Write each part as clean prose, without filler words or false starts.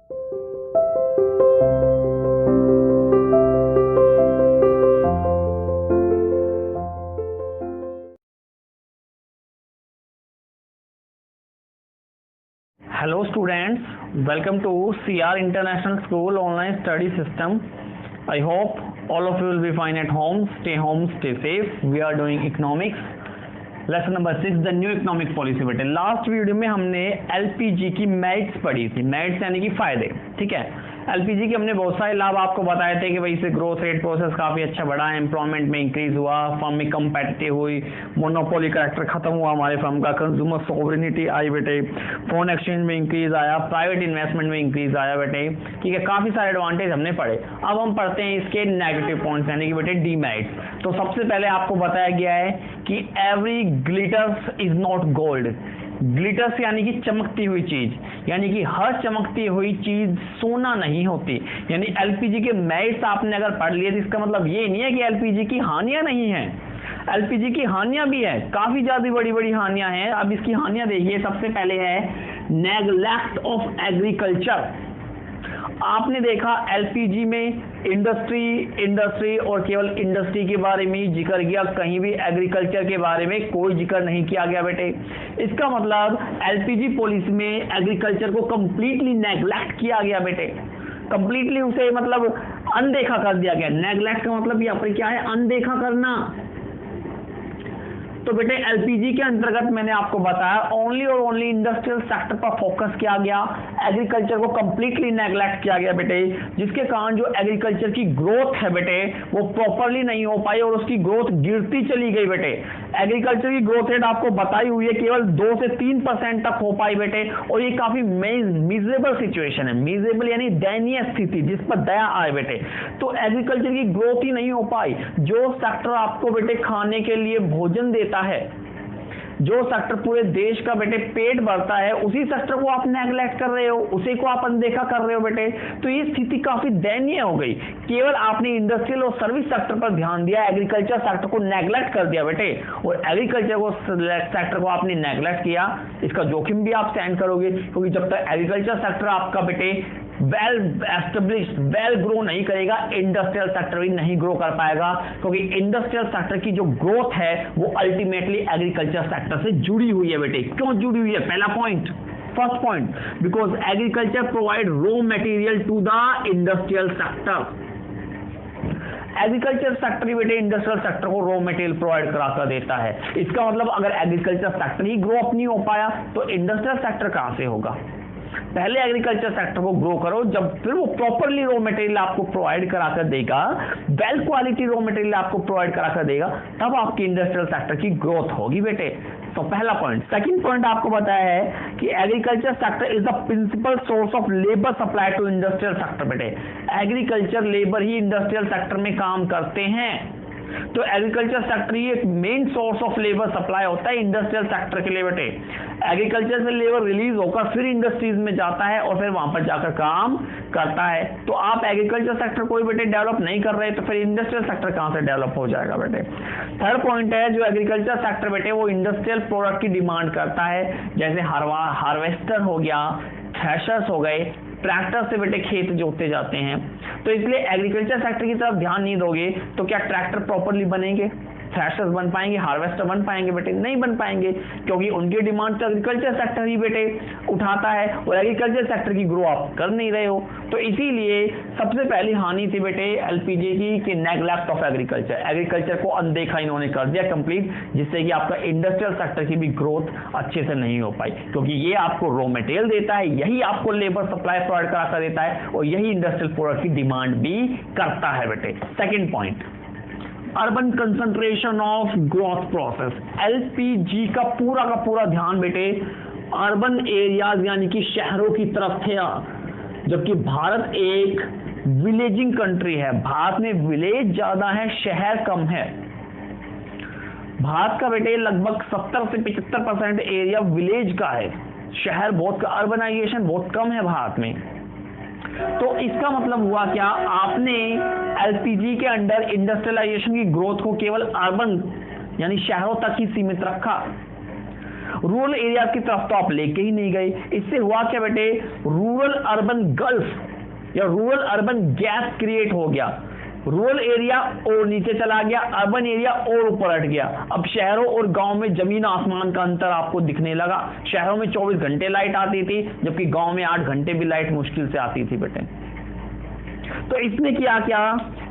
Hello students, welcome to CR International School online study system. I hope all of you will be fine at home, stay safe. We are doing economics. Lesson number 6 the new economic policy. बेटे last video में हमने LPG की merits पढ़ी थी, merits यानी कि फायदे। ठीक है, एलपीजी के हमने बहुत सारे लाभ आपको बताए थे कि भाई इससे ग्रोथ रेट प्रोसेस काफ़ी अच्छा बढ़ा, एम्प्लॉयमेंट में इंक्रीज हुआ, फर्म में कम्पेटिटिव हुई, मोनोपोली करेक्टर खत्म हुआ हमारे फर्म का, कंज्यूमर सोवरेनिटी आई बेटे, फॉरेन एक्सचेंज में इंक्रीज आया, प्राइवेट इन्वेस्टमेंट में इंक्रीज आया बेटे। ठीक है, काफ़ी सारे एडवांटेज हमने पढ़े। अब हम पढ़ते हैं इसके नेगेटिव पॉइंट्स यानी कि बेटे डीमेरिट्स। तो सबसे पहले आपको बताया गया है कि every glitters is not gold. Glitters यानी कि चमकती हुई चीज, यानी कि हर चमकती हुई चीज सोना नहीं होती। यानी एलपीजी के मेरिट्स आपने अगर पढ़ लिए तो इसका मतलब ये नहीं है कि एलपीजी की हानियां नहीं है, एलपीजी की हानियां भी है, काफी ज्यादा बड़ी बड़ी हानियां हैं। अब इसकी हानियां देखिए, सबसे पहले है नेग्लेक्ट ऑफ एग्रीकल्चर। आपने देखा एलपीजी में इंडस्ट्री और केवल इंडस्ट्री के बारे में ही जिक्र किया, कहीं भी एग्रीकल्चर के बारे में कोई जिक्र नहीं किया गया बेटे। इसका मतलब एलपीजी पॉलिसी में एग्रीकल्चर को कंप्लीटली नेग्लेक्ट किया गया बेटे, कंप्लीटली उसे मतलब अनदेखा कर दिया गया। नेग्लेक्ट का मतलब यहाँ पर क्या है, अनदेखा करना। तो बेटे एलपीजी के अंतर्गत मैंने आपको बताया ओनली और ओनली इंडस्ट्रियल सेक्टर पर फोकस किया गया, एग्रीकल्चर को कंप्लीटली नेग्लेक्ट किया गया बेटे, जिसके कारण जो एग्रीकल्चर की ग्रोथ है बेटे वो प्रॉपरली नहीं हो पाई और उसकी ग्रोथ गिरती चली गई बेटे। एग्रीकल्चर की ग्रोथ रेट आपको बताई हुई है केवल 2 से 3% तक हो पाई बेटे, और ये काफी मिजरेबल सिचुएशन है। मिजरेबल यानी दयनीय स्थिति, जिस पर दया आए बेटे। तो एग्रीकल्चर की ग्रोथ ही नहीं हो पाई। जो सेक्टर आपको बेटे खाने के लिए भोजन देता है, जो सेक्टर पूरे देश का बेटे पेट भरता है, उसी सेक्टर को आप नेग्लेक्ट कर रहे हो, उसी को आप अनदेखा कर रहे हो बेटे। तो ये स्थिति काफी दयनीय हो गई। केवल आपने इंडस्ट्रियल और सर्विस सेक्टर पर ध्यान दिया, एग्रीकल्चर सेक्टर को नेग्लेक्ट कर दिया बेटे। और एग्रीकल्चर को सेक्टर को आपने नेग्लेक्ट किया, इसका जोखिम भी आप सहन करोगे, क्योंकि जब तक एग्रीकल्चर सेक्टर आपका बेटे वेल एस्टेब्लिश्ड, वेल ग्रो नहीं करेगा, इंडस्ट्रियल सेक्टर भी नहीं ग्रो कर पाएगा, क्योंकि इंडस्ट्रियल सेक्टर की जो ग्रोथ है वो अल्टीमेटली एग्रीकल्चर सेक्टर से जुड़ी हुई है बेटे। क्यों जुड़ी हुई है? पहला point, first point, because agriculture provide raw material to the industrial sector. Agriculture sector ही बेटे इंडस्ट्रियल सेक्टर को रॉ मटेरियल प्रोवाइड कराकर देता है। इसका मतलब अगर एग्रीकल्चर सेक्टर ही ग्रो अप नहीं हो पाया तो इंडस्ट्रियल सेक्टर कहां से होगा? पहले एग्रीकल्चर सेक्टर को ग्रो करो, जब फिर वो प्रॉपरली रॉ मटेरियल आपको प्रोवाइड कराकर देगा, वेल क्वालिटी रॉ मटेरियल आपको प्रोवाइड कराकर देगा, तब आपकी इंडस्ट्रियल सेक्टर की ग्रोथ होगी बेटे। तो पहला पॉइंट। सेकंड पॉइंट आपको बताया है कि agriculture sector is the principal source of labour supply to industrial sector बेटे। एग्रीकल्चर लेबर ही इंडस्ट्रियल सेक्टर में काम करते हैं, तो एग्रीकल्चर सेक्टर ही एक main source of labour supply होता है इंडस्ट्रियल सेक्टर के लिए बेटे। एग्रीकल्चर से लेबर रिलीज होकर फिर इंडस्ट्रीज में जाता है और फिर वहां पर जाकर काम करता है। तो आप एग्रीकल्चर सेक्टर को ही बेटे डेवलप नहीं कर रहे तो फिर इंडस्ट्रियल सेक्टर कहां से डेवलप हो जाएगा बेटे। थर्ड पॉइंट है, जो एग्रीकल्चर सेक्टर बेटे वो इंडस्ट्रियल प्रोडक्ट की डिमांड करता है, जैसे हार्वेस्टर हो गया, थ्रेशर्स हो गए, ट्रैक्टर से बेटे खेत जोते जाते हैं। तो इसलिए एग्रीकल्चर सेक्टर की तरफ ध्यान नहीं दोगे तो क्या ट्रैक्टर प्रॉपरली बनेंगे, थ्रेशर्स बन पाएंगे, हार्वेस्टर बन पाएंगे बेटे? नहीं बन पाएंगे, क्योंकि उनकी डिमांड तो एग्रीकल्चर सेक्टर ही बेटे उठाता है और एग्रीकल्चर सेक्टर की ग्रो आप कर नहीं रहे हो। तो इसीलिए सबसे पहली हानि थी बेटे एलपीजी की कि नेग्लेक्ट ऑफ एग्रीकल्चर। एग्रीकल्चर को अनदेखा इन्होंने कर दिया कंप्लीट, जिससे कि आपका इंडस्ट्रियल सेक्टर की भी ग्रोथ अच्छे से नहीं हो पाई, क्योंकि ये आपको रॉ मटेरियल देता है, यही आपको लेबर सप्लाई प्रोवाइड कराकर देता है और यही इंडस्ट्रियल प्रोडक्ट की डिमांड भी करता है बेटे। Second point, urban concentration of growth process. LPG का पूरा ध्यान बेटे अर्बन एरियाज यानी कि शहरों की तरफ था, जबकि भारत एक विलेजिंग कंट्री है। भारत में विलेज ज्यादा है, शहर कम है। भारत का बेटे लगभग 70 से 75% एरिया विलेज का है, शहर बहुत, अर्बनाइजेशन बहुत कम है भारत में। तो इसका मतलब हुआ क्या, आपने एलपीजी के अंडर इंडस्ट्रियलाइजेशन की ग्रोथ को केवल अर्बन यानी शहरों तक ही सीमित रखा रूरल एरिया की तरफ तो आप लेके ही नहीं गए। इससे हुआ क्या बेटे, रूरल अर्बन गल्फ या रूरल अर्बन गैप क्रिएट हो गया। रूरल एरिया और नीचे चला गया, अर्बन एरिया और ऊपर हट गया। अब शहरों और गांव में जमीन आसमान का अंतर आपको दिखने लगा। शहरों में 24 घंटे लाइट आती थी, जबकि गांव में 8 घंटे भी लाइट मुश्किल से आती थी बेटे। तो इसने किया क्या,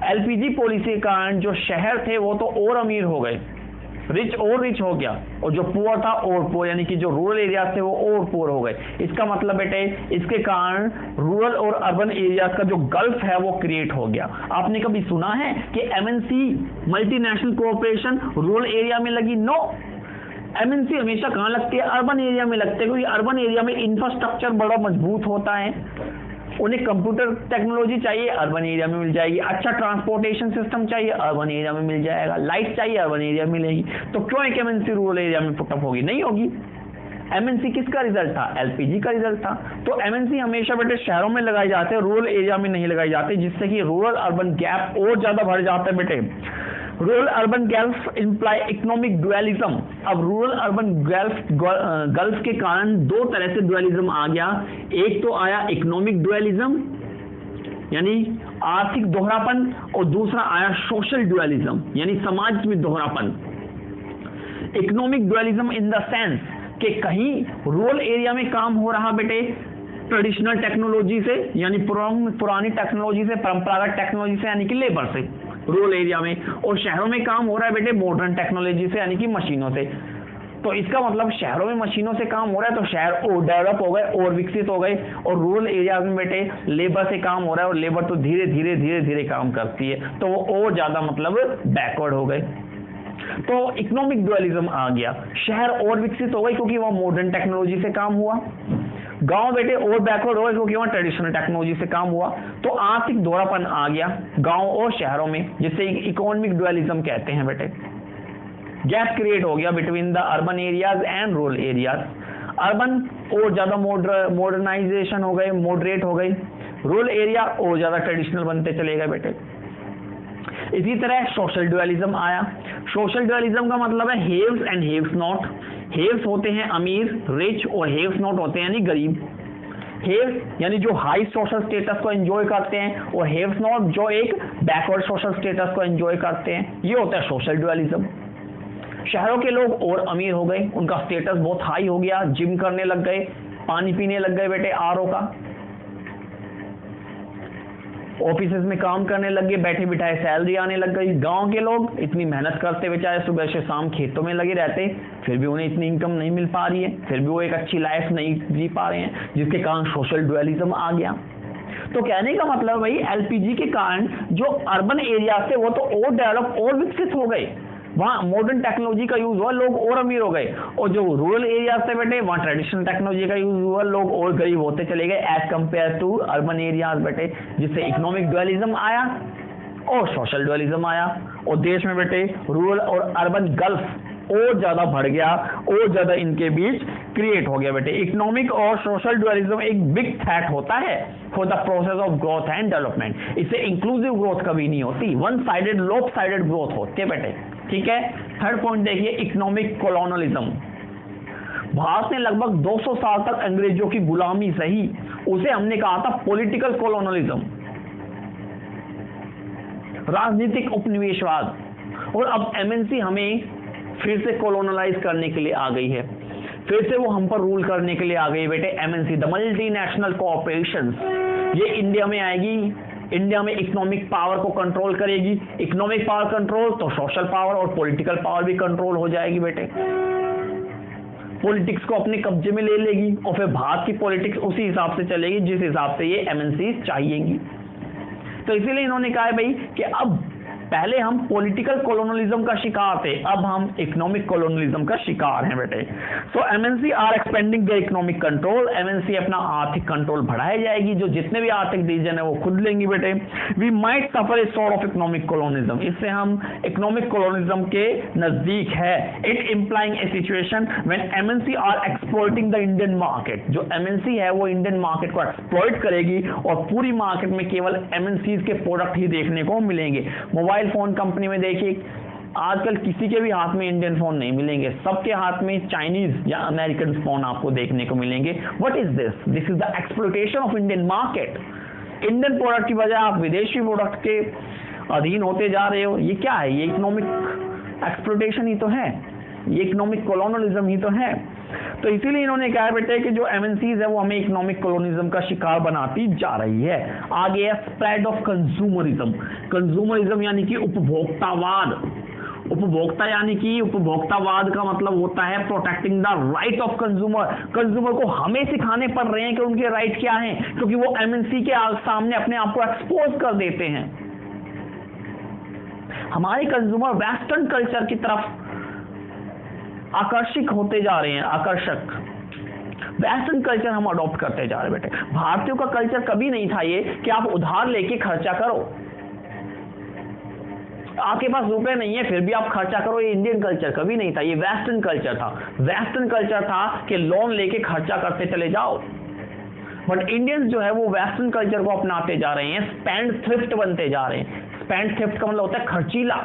एलपीजी पॉलिसी के कारण जो शहर थे वो तो और अमीर हो गए, रिच और रिच हो गया, और जो पुअर था और पुअर, यानी कि जो रूरल एरिया थे वो और पुअर हो गए। इसका मतलब बेटे, इसके कारण रूरल और अर्बन एरिया का जो गल्फ है वो क्रिएट हो गया। आपने कभी सुना है कि MNC multinational corporation rural area में लगी? नो, एमएनसी हमेशा कहां लगती है, अर्बन एरिया में लगते हैं, क्योंकि अर्बन एरिया में इंफ्रास्ट्रक्चर बड़ा मजबूत होता है। उन्हें कंप्यूटर टेक्नोलॉजी चाहिए, अर्बन एरिया में मिल जाएगी। अच्छा ट्रांसपोर्टेशन सिस्टम चाहिए, अर्बन एरिया में मिल जाएगा। लाइट चाहिए, अर्बन एरिया में मिलेगी। तो क्यों एक एमएनसी रूरल एरिया में पुटअप होगी? नहीं होगी। एमएनसी किसका रिजल्ट था? एलपीजी का रिजल्ट था। तो एमएनसी हमेशा बेटे शहरों में लगाए जाते हैं, रूरल एरिया में नहीं लगाए जाते, जिससे कि रूरल अर्बन गैप और ज्यादा बढ़ जाता है बेटे। Rural urban gulf imply economic dualism. अब रूरल अर्बन गल्फ के कारण दो तरह से डुअलिज्म आ गया। एक तो आया इकोनॉमिक डुअलिज्म, यानी आर्थिक दोहरापन, और दूसरा आया सोशल डुअलिज्म, यानी समाज में दोहरापन। Economic dualism in the sense कि कहीं रूरल एरिया में काम हो रहा बेटे ट्रेडिशनल टेक्नोलॉजी से, यानी पुरानी टेक्नोलॉजी से, परंपरागत टेक्नोलॉजी से, यानी कि लेबर से रूरल एरिया में, और शहरों में काम हो रहा है बेटे मॉडर्न टेक्नोलॉजी से, यानी कि मशीनों से। तो इसका मतलब शहरों में मशीनों से काम हो रहा है तो शहर और डेवलप हो गए और विकसित हो गए, और रूरल एरिया में बेटे लेबर से काम हो रहा है, और लेबर तो धीरे धीरे काम करती है, तो वो और ज्यादा मतलब बैकवर्ड हो गए। तो इकोनॉमिक डुअलिज्म आ गया, शहर और विकसित हो गए क्योंकि वहां मॉडर्न टेक्नोलॉजी से काम हुआ, गांव बेटे और बैकवर्ड हो गए क्योंकि वहां ट्रेडिशनल टेक्नोलॉजी से काम हुआ। तो आर्थिक दोहरापन आ गया गांव और शहरों में, जिसे इकोनॉमिक डुअलिज्म कहते हैं बेटे। गैप क्रिएट हो गया between the urban areas and rural areas. Urban और ज्यादा मॉडर्नाइजेशन हो गए, मॉडरेट हो गए, रूरल एरिया और ज्यादा ट्रेडिशनल बनते चले गए बेटे। इसी तरह सोशल डुअलिज्म आया। सोशल डुअलिज्म का मतलब है हेव्स एंड हेव्स नॉट। हेव्स होते हैं अमीर रिच, और हेव्स नॉट होते हैं यानी गरीब। हेव्स यानी जो हाई सोशल स्टेटस को एंजॉय करते हैं, और हेव्स नॉट जो एक बैकवर्ड सोशल स्टेटस को एंजॉय करते हैं। ये होता है सोशल डुअलिज्म। शहरों के लोग और अमीर हो गए, उनका स्टेटस बहुत हाई हो गया, जिम करने लग गए, पानी पीने लग गए बेटे आरओ का, ऑफिसेज में काम करने लग गए, बैठे बिठाए सैलरी आने लग गई। गांव के लोग इतनी मेहनत करते बेचारे सुबह से शाम खेतों में लगे रहते, फिर भी उन्हें इतनी इनकम नहीं मिल पा रही है, फिर भी वो एक अच्छी लाइफ नहीं जी पा रहे हैं, जिसके कारण सोशल डुअलिज्म आ गया। तो कहने का मतलब भाई एलपीजी के कारण जो अर्बन एरिया थे वो तो और डेवलप और विकसित हो गए, वहां मॉडर्न टेक्नोलॉजी का यूज हुआ, लोग और अमीर हो गए, और जो रूरल एरिया से बेटे वहां ट्रेडिशनल टेक्नोलॉजी का यूज हुआ, लोग और गरीब होते चले गए as compare to urban areas बेटे, जिससे इकोनॉमिक डुअलिज्म आया और सोशल डुअलिज्म आया, और देश में बेटे रूरल और अर्बन गल्फ और ज्यादा बढ़ गया, और ज्यादा इनके बीच क्रिएट हो गया बेटे। इकोनॉमिक और सोशल डुअलिज्म एक बिग थ्रेट होता है for the process of growth and development. इससे इंक्लूसिव ग्रोथ कभी नहीं होती, वन साइडेड लोप साइडेड ग्रोथ होती है बेटे। ठीक है, थर्ड पॉइंट देखिए इकोनॉमिक कॉलोनलिज्म। भारत ने लगभग 200 साल तक अंग्रेजों की गुलामी सही, उसे हमने कहा था पॉलिटिकल कॉलोनलिज्म, राजनीतिक उपनिवेशवाद। और अब एमएनसी हमें फिर से कॉलोनलाइज करने के लिए आ गई है, फिर से वो हम पर रूल करने के लिए आ गई बेटे। एमएनसी द मल्टीनेशनल कॉर्पोरेशंस, ये इंडिया में आएगी, इंडिया में इकोनॉमिक पावर को कंट्रोल करेगी। इकोनॉमिक पावर कंट्रोल तो सोशल पावर और पॉलिटिकल पावर भी कंट्रोल हो जाएगी बेटे। पॉलिटिक्स को अपने कब्जे में ले लेगी, और फिर भारत की पॉलिटिक्स उसी हिसाब से चलेगी जिस हिसाब से ये एमएनसी चाहिएगी। तो इसीलिए इन्होंने कहा है भाई कि अब पहले हम पॉलिटिकल कॉलोनलिज्म का शिकार थे, अब हम इकोनॉमिक कॉलोनलिज्म का शिकार हैं बेटे। So MNC are expending their economic control, MNC अपना आर्थिक कंट्रोल बढ़ाई जाएगी, जो जितने भी आर्थिक डिसीजन है वो खुद लेंगी बेटे। We might suffer a sort of economic colonialism, इससे हम इकोनॉमिक कॉलोनिज्म के नजदीक है। It implying a situation when MNC are exploiting the Indian market, जो एमएनसी है वो इंडियन मार्केट को एक्सप्लॉइट करेगी, और पूरी मार्केट में केवल एमएनसीज के प्रोडक्ट ही देखने को मिलेंगे। मोबाइल फोन कंपनी में देखिए आजकल किसी के भी हाथ में इंडियन फोन नहीं मिलेंगे, सबके हाथ में चाइनीज या अमेरिकन फोन आपको देखने को मिलेंगे। What is this? This is the exploitation of Indian market. Indian product की बजाय आप विदेशी प्रोडक्ट के अधीन होते जा रहे हो। ये क्या है? ये इकोनॉमिक एक्सप्लॉइटेशन ही तो है, ये इकोनॉमिक कॉलोनियलिज्म ही तो है। तो इसीलिए इन्होंने कहा बेटे कि जो एमएनसीज है वो हमें इकोनॉमिक कॉलोनियलिज्म का शिकार बनाती जा रही है। आगे है स्प्रेड ऑफ कंज्यूमरिज्म। कंज्यूमरिज्म यानी कि उपभोक्तावाद। उपभोक्ता यानी कि उपभोक्तावाद का मतलब होता है protecting the right of consumer. Consumer को हमें सिखाने पड़ रहे हैं कि उनके राइट क्या हैं, क्योंकि वो एमएनसी के सामने अपने आप को एक्सपोज कर देते हैं। हमारे कंज्यूमर वेस्टर्न कल्चर की तरफ आकर्षित होते जा रहे हैं, आकर्षक वेस्टर्न कल्चर हम अडॉप्ट करते जा रहे हैं बेटे। भारतीयों का कल्चर कभी नहीं था ये कि आप उधार लेके खर्चा करो, आपके पास रुपए नहीं है फिर भी आप खर्चा करो, ये इंडियन कल्चर कभी नहीं था, ये वेस्टर्न कल्चर था। वेस्टर्न कल्चर था कि लोन लेके खर्चा करते चले जाओ। बट इंडियंस जो है वो वेस्टर्न कल्चर को अपनाते जा रहे हैं, स्पेंड थ्रिफ्ट बनते जा रहे हैं। स्पेंड थ्रिफ्ट का मतलब होता है खर्चीला,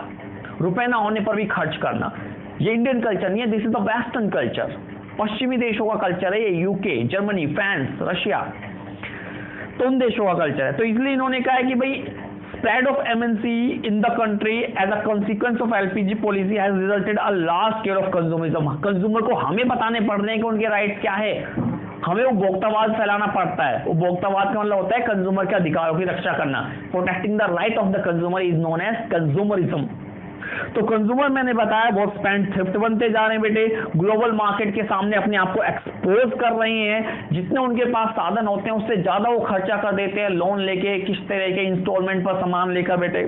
रुपए ना होने पर भी खर्च करना। ये इंडियन कल्चर नहीं है, this is the western culture. पश्चिमी देशों का कल्चर है ये, यूके, जर्मनी, फ्रांस, रशिया, तो उन देशों का कल्चर है। तो इसलिए इन्होंने कहा है कि भाई spread of MNC in the country as a consequence of LPG policy has resulted a large scale of consumerism। Consumer को हमें बताने पड़ रहे हैं कि उनके राइट क्या है, हमें उपभोक्तावाद फैलाना पड़ता है। उपभोक्तावाद का मतलब होता है कंज्यूमर के अधिकारों की रक्षा करना। Protecting the right of the consumer is known as consumerism. तो कंज्यूमर मैंने बताया बहुत स्पेंड थ्रिफ्ट बनते जा रहे हैं बेटे, ग्लोबल मार्केट के सामने अपने आप को एक्सपोज कर रहे हैं। जितने उनके पास साधन होते हैं उससे ज्यादा वो खर्चा कर देते हैं, लोन लेके, किस्त लेके, इंस्टॉलमेंट पर सामान लेकर बेटे।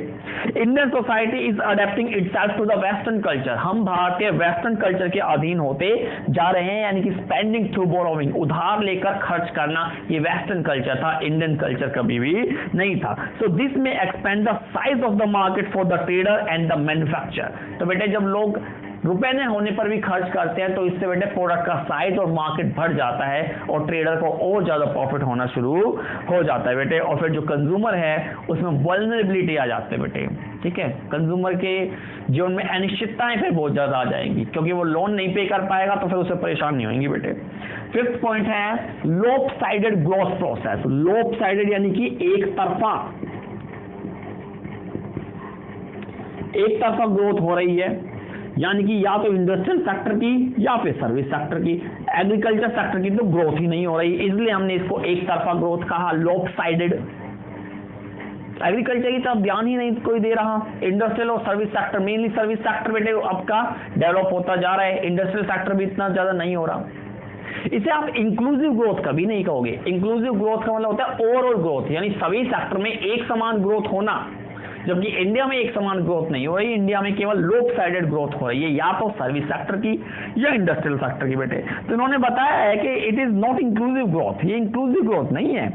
Indian society is adapting itself to the western culture. हम भारतीय वेस्टर्न कल्चर के अधीन होते जा रहे हैं, यानी कि स्पेंडिंग थ्रू बोरोविंग, उधार लेकर खर्च करना, ये वेस्टर्न कल्चर था, इंडियन कल्चर कभी भी नहीं था। सो दिस में expand the size of the market for the trader and the manufacturer. तो बेटे जब लोग रुपए न होने पर भी खर्च करते हैं तो इससे बेटे प्रोडक्ट का साइज और मार्केट बढ़ जाता है और ट्रेडर को और ज्यादा प्रॉफिट होना शुरू हो जाता है बेटे। और फिर जो कंज्यूमर है उसमें वल्नरेबिलिटी आ जाते हैं बेटे, ठीक है। कंज्यूमर के जीवन में अनिश्चितताएं फिर बहुत ज्यादा आ जाएंगी, क्योंकि वो लोन नहीं पे कर पाएगा तो फिर उसे परेशान नहीं होंगी बेटे। फिफ्थ पॉइंट है लोप साइडेड ग्रोथ प्रोसेस। लोप साइडेड यानी कि एक तरफा ग्रोथ हो रही है, यानी कि या तो इंडस्ट्रियल सेक्टर की या फिर सर्विस सेक्टर की। एग्रीकल्चर सेक्टर की तो ग्रोथ ही नहीं हो रही, इसलिए हमने इसको एक तरफा ग्रोथ कहा, लोप साइडेड। एग्रीकल्चर की तरफ ध्यान ही नहीं कोई दे रहा। इंडस्ट्रियल और service sector, mainly service sector बेटे अब का डेवलप होता जा रहा है, इंडस्ट्रियल सेक्टर भी इतना ज्यादा नहीं हो रहा। इसे आप इंक्लूसिव ग्रोथ कभी नहीं कहोगे। इंक्लूसिव ग्रोथ का मतलब होता है ओवरऑल ग्रोथ, यानी सभी सेक्टर में एक समान ग्रोथ होना, जबकि इंडिया में एक समान ग्रोथ नहीं हो रही। इंडिया में केवल लोप साइडेड ग्रोथ हो रही है, या तो सर्विस सेक्टर की या इंडस्ट्रियल सेक्टर की बेटे। तो इन्होंने बताया है कि it is not inclusive growth, ये इंक्लूसिव ग्रोथ नहीं है।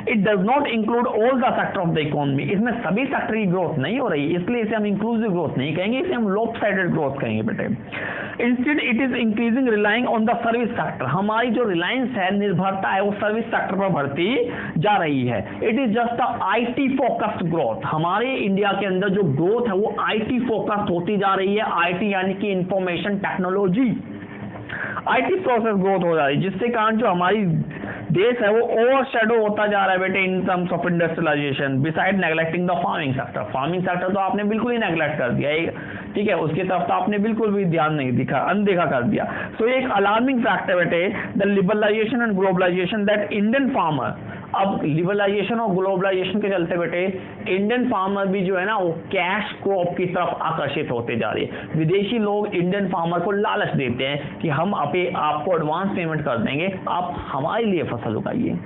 It does not include all the sector of the economy, इसमें सभी सेक्टर की ग्रोथ नहीं हो रही, इसलिए इसे हम इंक्लूसिव ग्रोथ नहीं कहेंगे, इसे हम लोप साइडेड ग्रोथ कहेंगे बेटे। Instead it is increasing relying on the service sector. हमारी जो रिलायंस है, निर्भरता है, वो सर्विस सेक्टर पर बढ़ती जा रही है। It is just a IT focused growth. हमारे इंडिया के अंदर जो ग्रोथ है वो आईटी फोकस्ड होती जा रही है। आईटी यानी कि information technology, IT process growth हो जा रही है, जिससे कारण जो हमारी देश है वो ओवर शेडो होता जा रहा है बेटे in terms of industrialization, besides neglecting the farming sector. Farming sector तो आपने बिल्कुल ही नेग्लेक्ट कर दिया, ठीक है, उसकी तरफ तो आपने बिल्कुल भी ध्यान नहीं दिखा, अनदेखा कर दिया। सो एक अलार्मिंग फैक्टर बेटे, the liberalization and globalization that Indian farmer. अब लिबरलाइजेशन और ग्लोबलाइजेशन के चलते बेटे इंडियन फार्मर भी जो है ना वो कैश क्रॉप की तरफ आकर्षित होते जा रही है। विदेशी लोग इंडियन फार्मर को लालच देते हैं कि हम आपको एडवांस पेमेंट कर देंगे, आप हमारे लिए फसल उगाइए।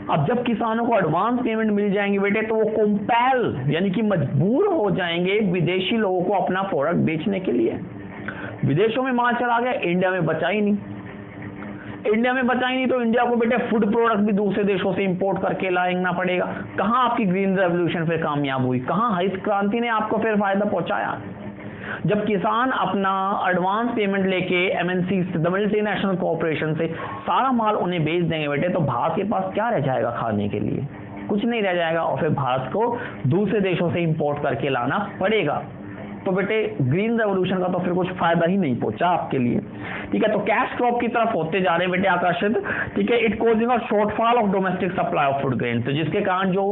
अब जब किसानों को एडवांस पेमेंट मिल जाएंगे बेटे तो वो कंपेल यानी कि मजबूर हो जाएंगे विदेशी लोगों को अपना प्रोडक्ट बेचने के लिए। विदेशों में माल चला गया, इंडिया में बचा ही नहीं। इंडिया में बचा ही नहीं तो इंडिया को बेटे फूड प्रोडक्ट भी दूसरे देशों से इंपोर्ट करके लाना पड़ेगा। कहां आपकी ग्रीन रेवोल्यूशन फिर कामयाब हुई, कहां हरित क्रांति ने आपको फिर फायदा पहुंचाया। जब किसान अपना एडवांस पेमेंट लेके एमएनसी से, मल्टीनेशनल कॉर्पोरेशन से सारा माल उन्हें बेच देंगे बेटे, तो भारत के पास क्या रह जाएगा खाने के लिए? कुछ नहीं रह जाएगा, और फिर भारत को दूसरे देशों से इंपोर्ट करके लाना पड़ेगा। तो बेटे ग्रीन रेवोल्यूशन का तो फिर कुछ फायदा ही नहीं पहुंचा आपके लिए। ठीक है, तो कैश क्रॉप की तरफ होते जा रहे हैं बेटे आकर्षित। ठीक है, it causing a shortfall of domestic supply of food grain, तो जिसके कारण जो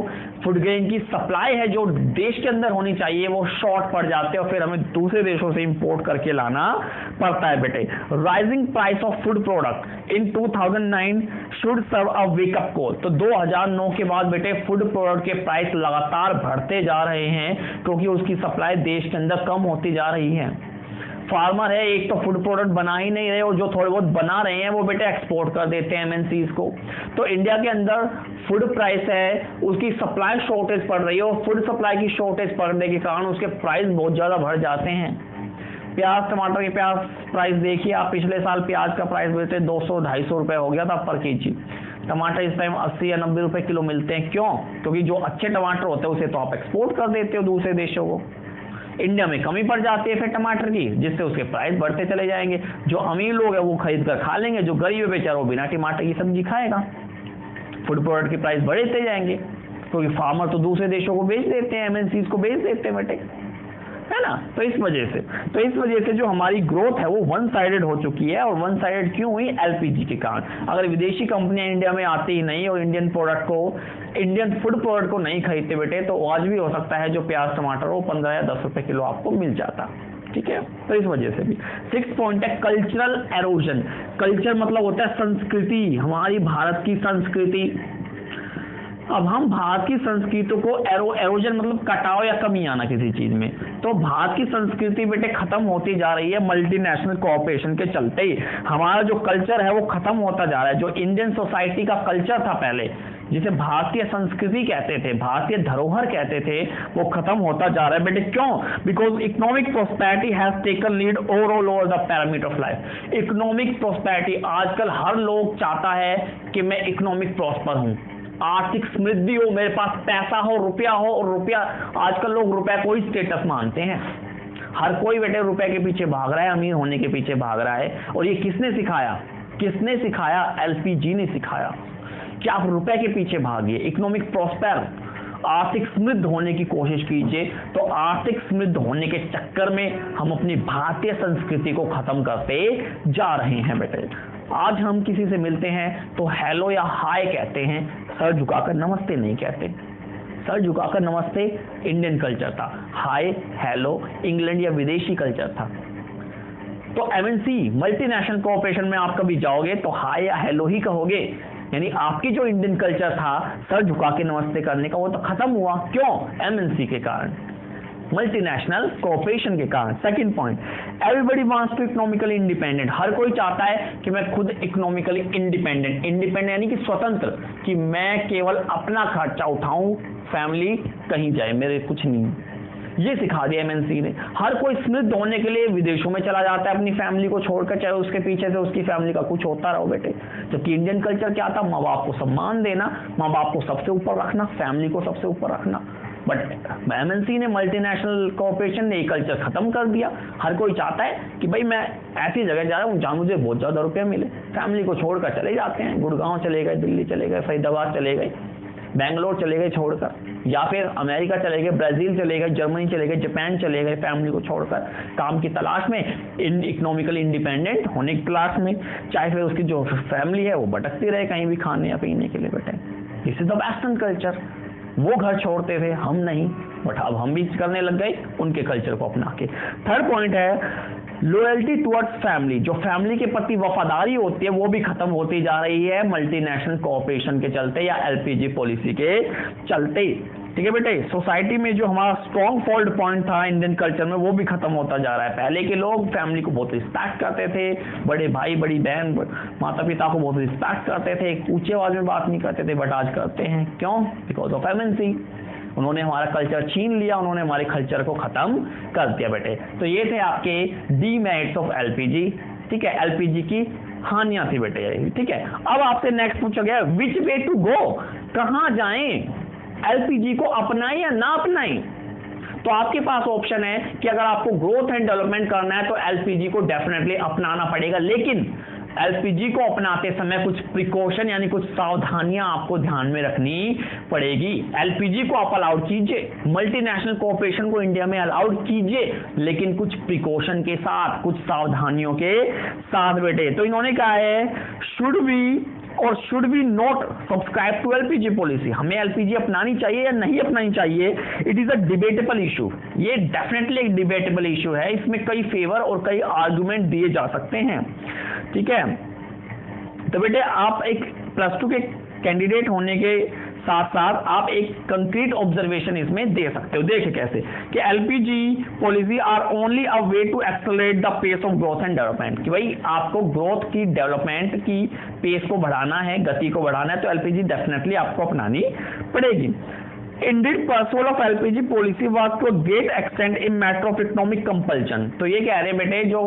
फूड ग्रेन की सप्लाई है जो देश के अंदर होनी चाहिए वो शॉर्ट पड़ जाते हैं और फिर हमें दूसरे देशों से इंपोर्ट करके लाना पड़ता है बेटे। Rising price of food product in 2009 should serve a wake up call, तो 2009 के बाद बेटे फूड प्रोडक्ट के प्राइस लगातार बढ़ते जा रहे हैं क्योंकि उसकी सप्लाई देश के अंदर कम होती जा रही है। फार्मर है एक तो फूड प्रोडक्ट बना ही नहीं रहे और जो थोड़े बहुत बना रहे हैं वो बेटे एक्सपोर्ट कर देते हैं एमएनसीज को। तो इंडिया के अंदर फूड प्राइस है उसकी सप्लाई शॉर्टेज पड़ रही है और फूड सप्लाई की शॉर्टेज पड़ने के कारण उसके प्राइस बहुत ज़्यादा बढ़ जाते हैं। प्याज टमाटर की प्याज प्राइस देखिए आप, पिछले साल प्याज का प्राइस बेटे 200-250 रुपये हो गया था पर केजी। टमाटर इस टाइम 80 या 90 रुपए किलो मिलते हैं। क्यों? क्योंकि जो अच्छे टमाटर होते हैं उसे तो आप एक्सपोर्ट कर देते हो दूसरे देशों को। इंडिया में कमी पड़ जाती है फिर टमाटर की, जिससे उसके प्राइस बढ़ते चले जाएंगे। जो अमीर लोग हैं वो खरीद कर खा लेंगे, जो गरीब है बेचारा वो बिना टमाटर की सब्जी खाएगा। फूड प्रोडक्ट की प्राइस बढ़ते जाएंगे क्योंकि फार्मर तो दूसरे देशों को बेच देते हैं, एमएनसीज को बेच देते हैं बेटे, है ना। तो इस वजह से जो हमारी ग्रोथ है वो वन साइडेड हो चुकी है। और वन साइडेड क्यों हुई? एलपीजी के कारण। अगर विदेशी कंपनियां इंडिया में आती ही नहीं और इंडियन फूड प्रोडक्ट को नहीं खरीदते बेटे तो आज भी हो सकता है जो प्याज टमाटर हो 15 या 10 रुपए किलो आपको मिल जाता। ठीक है, तो इस वजह से भी 6 पॉइंट है कल्चरल एरोजन। कल्चर मतलब होता है संस्कृति, हमारी भारत की संस्कृति। अब हम भारत की संस्कृति को एरोजन मतलब कटाव या कमी आना किसी चीज में, तो भारत की संस्कृति बेटे खत्म होती जा रही है मल्टीनेशनल कोऑपरेशन के चलते ही। हमारा जो कल्चर है वो खत्म होता जा रहा है। जो इंडियन सोसाइटी का कल्चर था पहले, जिसे भारतीय संस्कृति कहते थे, भारतीय धरोहर कहते थे, वो खत्म होता जा रहा है बेटे। क्यों? Because economic prosperity has taken lead overall over the parameter of life. Economic prosperity, आजकल हर लोग चाहता है कि मैं इकोनॉमिक प्रॉस्पर हूं, आर्थिक समृद्धि हो, मेरे पास पैसा हो, रुपया हो। और रुपया, आजकल लोग रुपया को ही स्टेटस मानते हैं। हर कोई बेटे रुपए के पीछे भाग रहा है, अमीर होने के पीछे भाग रहा है। और ये किसने सिखाया? एलपीजी ने सिखाया कि आप रुपए के पीछे भागिए, इकोनॉमिक प्रॉस्पर, आर्थिक समृद्ध होने की कोशिश कीजिए। तो आर्थिक समृद्ध होने के चक्कर में हम अपनी भारतीय संस्कृति को खत्म करते जा रहे हैं बेटे। आज हम किसी से मिलते हैं तो हेलो या हाय कहते हैं, सर झुकाकर नमस्ते नहीं कहते। सर झुकाकर नमस्ते इंडियन कल्चर था, हाय हेलो इंग्लैंड या विदेशी कल्चर था। तो एमएनसी मल्टीनेशनल कोऑपरेशन में आप कभी जाओगे तो हाय या हेलो ही कहोगे, यानी आपकी जो इंडियन कल्चर था सर झुका के नमस्ते करने का वो तो खत्म हुआ। क्यों? एमएनसी के कारण, मल्टीनेशनल कोऑपरेशन के कारण। Second point, everybody wants to economically independent. हर कोई चाहता है कि मैं खुद इकोनॉमिकली इंडिपेंडेंट यानी कि स्वतंत्र, कि मैं केवल अपना खर्चा उठाऊं, फैमिली कहीं जाए, मेरे कुछ नहीं। ये सिखा दिया एमएनसी ने। हर कोई समृद्ध होने के लिए विदेशों में चला जाता है अपनी फैमिली को छोड़कर, चाहे उसके पीछे से उसकी फैमिली का कुछ होता रहो बेटे। जबकि इंडियन कल्चर क्या था? माँ बाप को सम्मान देना, माँ बाप को सबसे ऊपर रखना, फैमिली को सबसे ऊपर रखना। बट एमएनसी ने, मल्टीनेशनल कोऑपरेशन ने ये कल्चर खत्म कर दिया। हर कोई चाहता है कि भाई मैं ऐसी जगह जा रहा हूँ जहाँ मुझे बहुत ज़्यादा रुपया मिले। फैमिली को छोड़कर चले जाते हैं, गुड़गांव चले गए, दिल्ली चले गए, फरीदाबाद चले गए, बेंगलोर चले गए छोड़कर, या फिर अमेरिका चले गए, ब्राज़ील चले गए, जर्मनी चले गए, जापान चले गए, फैमिली को छोड़कर काम की तलाश में, इकोनॉमिकली इंडिपेंडेंट होने की तलाश में। चाहे फिर उसकी जो फैमिली है वो भटकती रहे कहीं भी खाने या पीने के लिए बेटे। This is the western culture. वो घर छोड़ते थे, हम नहीं, बट अब हम भी करने लग गए उनके कल्चर को अपना के। थर्ड पॉइंट है लॉयल्टी टुवर्ड्स फैमिली। जो फैमिली के प्रति वफादारी होती है वो भी खत्म होती जा रही है मल्टीनेशनल कोऑपरेशन के चलते या एलपीजी पॉलिसी के चलते। ठीक है बेटे, सोसाइटी में जो हमारा स्ट्रॉन्ग फोल्ड पॉइंट था इंडियन कल्चर में वो भी खत्म होता जा रहा है। पहले के लोग फैमिली को बहुत रिस्पेक्ट करते थे, बड़े भाई बड़ी बहन माता पिता को बहुत रिस्पेक्ट करते थे, एक ऊंचे आवाज में बात नहीं करते थे, बट आज करते हैं। क्यों? Because of MNC. उन्होंने हमारा कल्चर छीन लिया, उन्होंने हमारे कल्चर को खत्म कर दिया बेटे। तो ये थे आपके डीमेरिट्स ऑफ एलपीजी। ठीक है, एलपीजी की हानियां थी बेटे। ठीक है, अब आपसे नेक्स्ट पूछा गया विच वे टू गो, कहां जाएं, एलपीजी को अपनाएं या ना अपनाएं। तो आपके पास ऑप्शन है कि अगर आपको ग्रोथ एंड डेवलपमेंट करना है तो एलपीजी को डेफिनेटली अपनाना पड़ेगा, लेकिन एलपीजी को अपनाते समय कुछ प्रिकॉशन यानी कुछ सावधानियां आपको ध्यान में रखनी पड़ेगी। एलपीजी को आप अलाउड कीजिए, मल्टीनेशनल कोऑपरेशन को इंडिया में अलाउड कीजिए, लेकिन कुछ प्रिकॉशन के साथ, कुछ सावधानियों के साथ बेटे। तो इन्होंने कहा है should be not subscribe to LPG policy. हमें एलपीजी अपनानी चाहिए या नहीं अपनानी चाहिए, it is a debatable issue. ये डेफिनेटली एक डिबेटेबल इशू है, इसमें कई फेवर और कई आर्गुमेंट दिए जा सकते हैं, ठीक है। तो बेटे आप एक +2 के कैंडिडेट होने के साथ साथ आप एक कंक्रीट ऑब्जर्वेशन इसमें दे सकते हो। देखिए कैसे कि LPG policy are only a way to accelerate the pace of growth and development, कि भाई आपको ग्रोथ की, डेवलपमेंट की पेस को बढ़ाना है, गति को बढ़ाना है, तो एलपीजी डेफिनेटली आपको अपनानी पड़ेगी। Indeed, pursuit of LPG policy was to a great extent a matter of economic compulsion। तो ये कह रहे हैं बेटे जो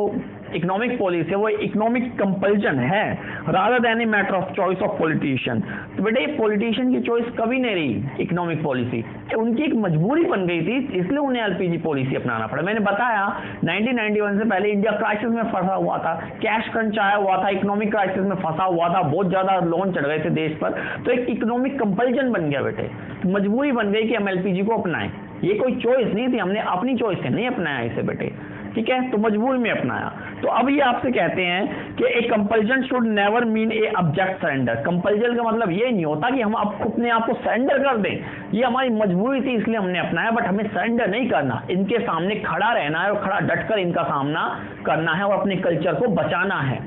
इकोनॉमिक पॉलिसी है वो इकोनॉमिक कंपल्जन है, rather than a matter of choice of politician. तो बेटे पॉलिटिशियन की चॉइस कभी नहीं रही इकोनॉमिक पॉलिसी, उनकी एक मजबूरी बन गई थी, इसलिए उन्हें एलपीजी पॉलिसी अपनाना पड़ा। मैंने बताया 1991 से पहले इंडिया क्राइसिस में फंसा हुआ था, कैश क्रंच आया हुआ था, इकोनॉमिक क्राइसिस में फंसा हुआ था, बहुत ज्यादा लोन चढ़ गए थे देश पर, तो एक इकोनॉमिक कंपल्जन बन गया बेटे, मजबूरी बन गई कि हम एलपीजी को अपनाएं। ये कोई चॉइस नहीं थी, हमने अपनी चॉइस से नहीं अपनाया इसे बेटे, ठीक है, तो मजबूरी में अपनाया। तो अब ये आपसे कहते हैं कि a compulsion should never mean a object surrender. Compulsion का मतलब ये नहीं होता कि हम अपने आप को सरेंडर कर दें, ये हमारी मजबूरी थी इसलिए हमने अपनाया, बट हमें सरेंडर नहीं करना, इनके सामने खड़ा रहना है और खड़ा डटकर इनका सामना करना है और अपने कल्चर को बचाना है।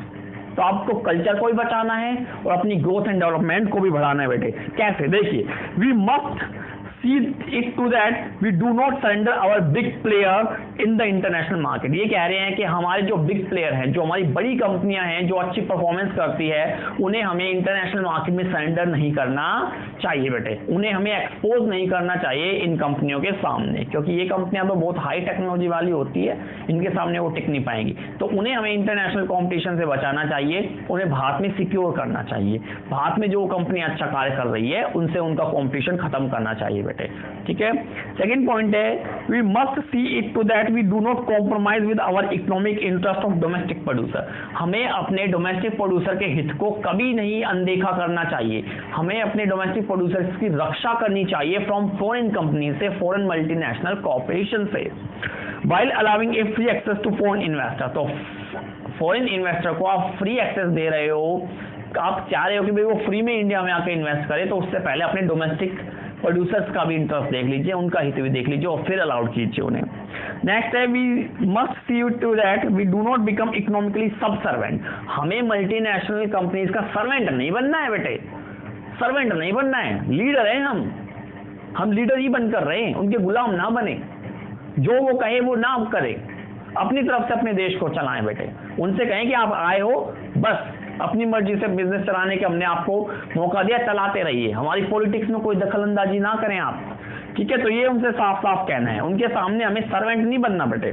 तो आपको कल्चर को भी बचाना है और अपनी ग्रोथ एंड डेवलपमेंट को भी बढ़ाना है बेटे। कैसे, देखिए, we must see it to that we do not surrender our big player in the international market। ये कह रहे हैं कि हमारे जो बिग प्लेयर हैं, जो हमारी बड़ी कंपनियां हैं, जो अच्छी परफॉर्मेंस करती है, उन्हें हमें इंटरनेशनल मार्केट में सरेंडर नहीं करना चाहिए बेटे, उन्हें हमें एक्सपोज नहीं करना चाहिए इन कंपनियों के सामने, क्योंकि ये कंपनियां तो बहुत हाई टेक्नोलॉजी वाली होती है, इनके सामने वो टिक नहीं पाएंगी। तो उन्हें हमें इंटरनेशनल कॉम्पिटिशन से बचाना चाहिए, उन्हें भारत में सिक्योर करना चाहिए, भारत में जो कंपनी अच्छा कार्य कर रही है उनसे उनका कॉम्पिटिशन खत्म करना चाहिए बेटे, ठीक है। सेकंड पॉइंट है we must see it to that we do not compromise with our economic interest of domestic producer. हमें अपने डोमेस्टिक प्रोड्यूसर के हित को कभी नहीं अनदेखा करना चाहिए, हमें अपने डोमेस्टिक प्रोड्यूसर्स की रक्षा करनी चाहिए फ्रॉम फॉरेन कंपनी से, फॉरेन मल्टीनेशनल कॉर्पोरेशन से, while allowing a free access to foreign investor. तो फॉरेन इन्वेस्टर को आप फ्री एक्सेस दे रहे हो, आप चाह रहे हो कि भाई वो फ्री में इंडिया में आके इन्वेस्ट करे, तो उससे पहले अपने डोमेस्टिक प्रोड्यूसर्स का भी इंटरेस्ट देख लीजिए, उनका हित भी देख लीजिए और फिर अलाउड कीजिए उन्हें। नेक्स्ट है we must see to that we do not become economically subservient. हमें मल्टीनेशनल कंपनीज का सर्वेंट नहीं बनना है बेटे, सर्वेंट नहीं बनना है, लीडर है हम लीडर ही बनकर रहे हैं, उनके गुलाम ना बने, जो वो कहे वो ना करें, अपनी तरफ से अपने देश को चलाएं बेटे। उनसे कहें कि आप आए हो, बस अपनी मर्जी से बिजनेस चलाने के हमने आपको मौका दिया, चलाते रहिए, हमारी पॉलिटिक्स में कोई दखल अंदाजी ना करें आप, ठीक है। तो ये उनसे साफ साफ कहना है, उनके सामने हमें सर्वेंट नहीं बनना बेटे।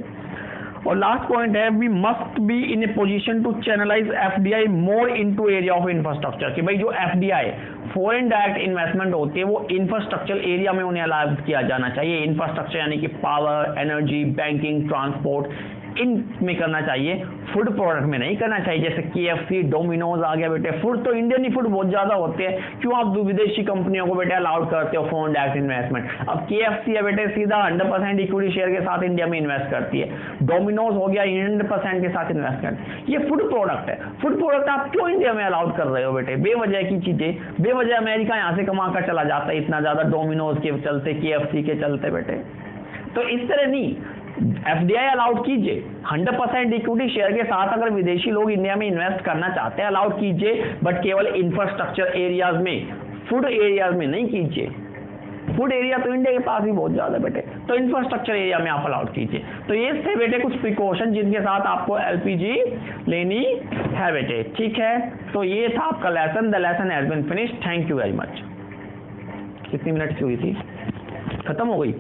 और लास्ट पॉइंट है we must be in a position to channelize FDI more into area of infrastructure, कि भाई जो एफडीआई फॉरेन डायरेक्ट इन्वेस्टमेंट होती है वो इंफ्रास्ट्रक्चर एरिया में उन्हें अलाउ किया जाना चाहिए। इंफ्रास्ट्रक्चर यानी कि पावर, एनर्जी, बैंकिंग, ट्रांसपोर्ट, इनमें करना चाहिए, फूड प्रोडक्ट में नहीं करना चाहिए, जैसे KFC, डोमिनोज आ गया बेटे। फूड तो इंडियन ही फूड बहुत ज्यादा होते हैं, क्यों आप विदेशी कंपनियों को बेटे अलाउड करते हो फॉरेन डायरेक्ट इन्वेस्टमेंट। अब KFC है बेटे सीधा 100% इक्विटी शेयर के साथ इंडिया में इन्वेस्ट करती है, डोमिनोज हो गया 100% के साथ इन्वेस्ट करती है, ये फूड प्रोडक्ट है। फूड प्रोडक्ट आप क्यों इंडिया में अलाउड कर रहे हो बेटे, बेवजह की चीजें, बेवजह अमेरिका यहाँ से कमा कर चला जाता है इतना ज्यादा, डोमिनोज के चलते, KFC के चलते बेटे। तो इस तरह नहीं, एफडीआई अलाउड कीजिए 100% इक्विटी शेयर के साथ, अगर विदेशी लोग इंडिया में इन्वेस्ट करना चाहते हैं अलाउड कीजिए, बट केवल इंफ्रास्ट्रक्चर एरियाज में, फूड एरियाज में नहीं कीजिए। फूड एरिया तो इंडिया के पास ही बहुत ज्यादा बेटे, तो इंफ्रास्ट्रक्चर एरिया में आप अलाउड कीजिए। तो ये थे बेटे कुछ प्रिकॉशन जिनके साथ आपको एलपीजी लेनी है बेटे, ठीक है। तो ये था आपका lesson, the lesson has been finished, thank you very much. कितनी मिनट की हुई थी, खत्म हो गई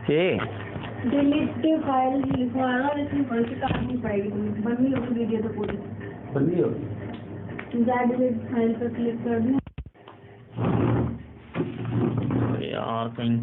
ये डिलीट फाइल लिखवाना, लेकिन कौन सी काटनी पड़ेगी, बंद ही होगी वीडियो तो पूरी बंद ही होगी। डिलीट फाइल पर क्लिक कर दूं यार कहीं